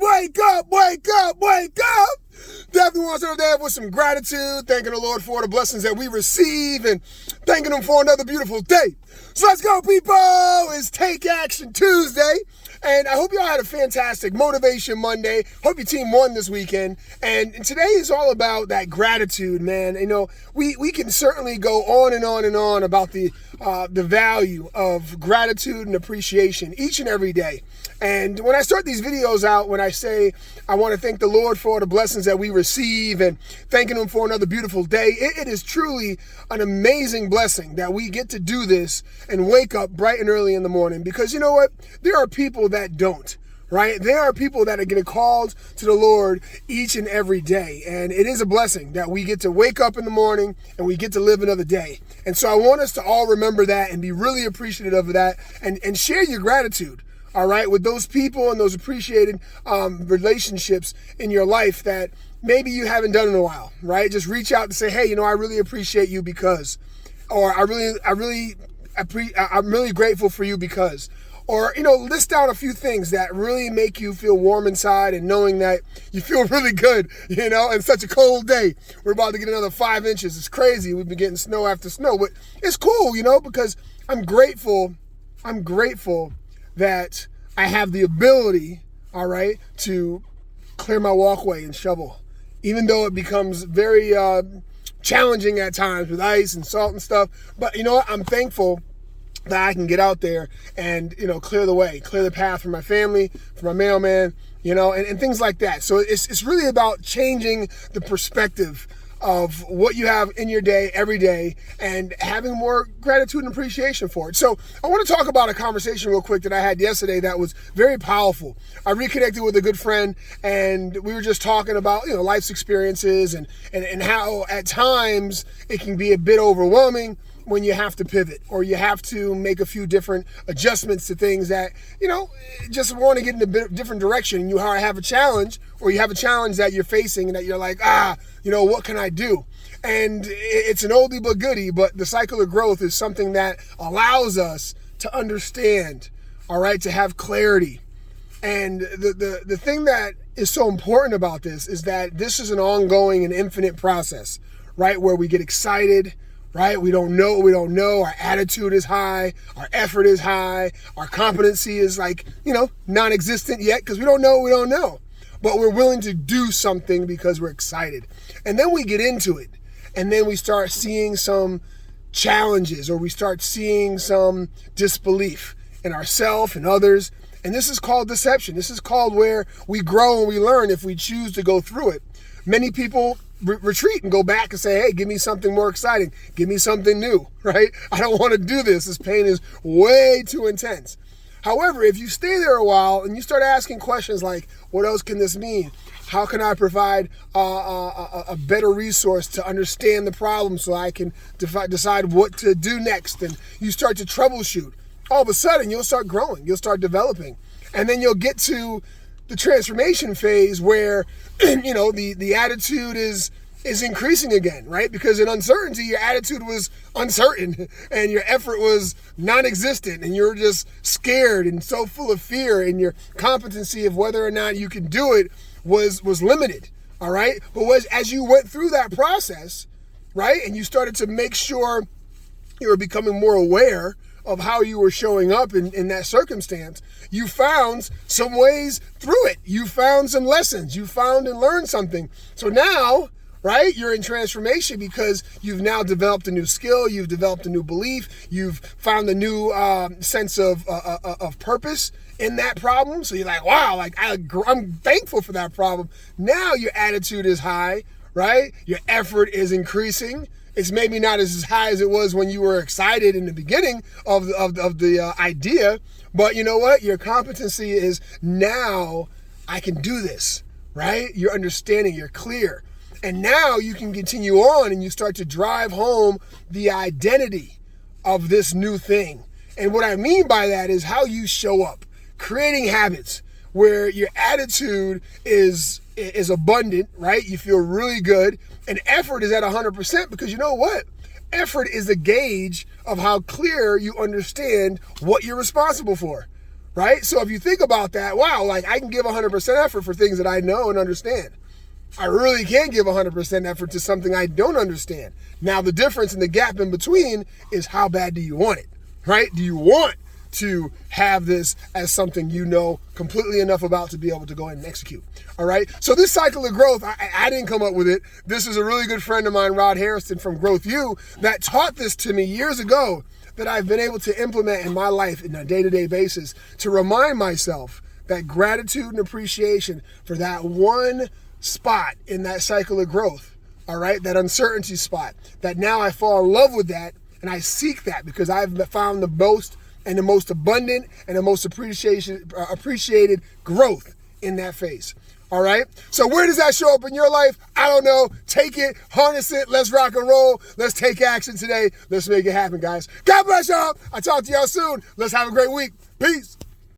Wake up, wake up, wake up. Definitely want to start there with some gratitude, thanking the Lord for the blessings that we receive and thanking Him for another beautiful day. So let's go, people. It's Take Action Tuesday. And I hope y'all had a fantastic Motivation Monday. Hope your team won this weekend. And today is all about that gratitude, man. You know, we can certainly go on and on and on about the value of gratitude and appreciation each and every day. And when I start these videos out, when I say I want to thank the Lord for the blessings that we receive and thanking Him for another beautiful day, it is truly an amazing blessing that we get to do this and wake up bright and early in the morning. Because you know what? There are people that don't, right? There are people that are getting called to the Lord each and every day. And it is a blessing that we get to wake up in the morning and we get to live another day. And so I want us to all remember that and be really appreciative of that and share your gratitude. All right, with those people and those appreciated relationships in your life that maybe you haven't done in a while, right? Just reach out and say, hey, you know, I really appreciate you because, or I'm really grateful for you because, or, you know, list down a few things that really make you feel warm inside and knowing that you feel really good, you know, in such a cold day. We're about to get another 5 inches. It's crazy. We've been getting snow after snow, but it's cool, you know, because I'm grateful that I have the ability, all right, to clear my walkway and shovel, even though it becomes very challenging at times with ice and salt and stuff. But you know what? I'm thankful that I can get out there and, you know, clear the way, clear the path for my family, for my mailman, you know, and things like that. So it's really about changing the perspective of what you have in your day every day and having more gratitude and appreciation for it. So I want to talk about a conversation real quick that I had yesterday that was very powerful. I reconnected with a good friend and we were just talking about, you know, life's experiences and how at times it can be a bit overwhelming when you have to pivot or you have to make a few different adjustments to things that, you know, just want to get in a bit different direction. You have a challenge or you have a challenge that you're facing and that you're like, you know, what can I do? And it's an oldie but goodie, but the cycle of growth is something that allows us to understand, all right, to have clarity. And the thing that is so important about this is that this is an ongoing and infinite process, right? Where we get excited, right? We don't know what we don't know. Our attitude is high. Our effort is high. Our competency is like, you know, non-existent yet because we don't know what we don't know. But we're willing to do something because we're excited. And then we get into it. And then we start seeing some challenges or we start seeing some disbelief in ourselves and others. And this is called deception. This is called where we grow and we learn if we choose to go through it. Many people retreat and go back and say, hey, give me something more exciting. Give me something new, right? I don't want to do this. This pain is way too intense. However, if you stay there a while and you start asking questions like, what else can this mean? How can I provide a better resource to understand the problem so I can decide what to do next? And you start to troubleshoot. All of a sudden, you'll start growing. You'll start developing. And then you'll get to the transformation phase where, you know, the attitude is increasing again, right? Because in uncertainty, your attitude was uncertain and your effort was non-existent and you're just scared and so full of fear and your competency of whether or not you can do it was limited, all right? But as you went through that process, right, and you started to make sure you were becoming more aware of how you were showing up in that circumstance, you found some ways through it. You found some lessons. You found and learned something. So now, right, you're in transformation because you've now developed a new skill. You've developed a new belief. You've found a new sense of purpose in that problem. So you're like, wow, like I'm thankful for that problem. Now your attitude is high, right? Your effort is increasing. It's maybe not as high as it was when you were excited in the beginning of the idea, but you know what? Your competency is now I can do this, right? You're understanding, you're clear. And now you can continue on and you start to drive home the identity of this new thing. And what I mean by that is how you show up, creating habits where your attitude is abundant, right? You feel really good. And effort is at 100% because you know what? Effort is the gauge of how clear you understand what you're responsible for, right? So if you think about that, wow, like I can give 100% effort for things that I know and understand. I really can give 100% effort to something I don't understand. Now, the difference in the gap in between is how bad do you want it, right? Do you want to have this as something you know completely enough about to be able to go ahead and execute? All right. So this cycle of growth, I didn't come up with it. This is a really good friend of mine, Rod Hairston from Growth U, that taught this to me years ago that I've been able to implement in my life in a day-to-day basis to remind myself that gratitude and appreciation for that one spot in that cycle of growth, all right, that uncertainty spot, that now I fall in love with that and I seek that because I've found the most and the most abundant and the most appreciated growth in that phase. All right. So where does that show up in your life? I don't know. Take it, harness it. Let's rock and roll. Let's take action today. Let's make it happen, guys. God bless y'all. I'll talk to y'all soon. Let's have a great week. Peace.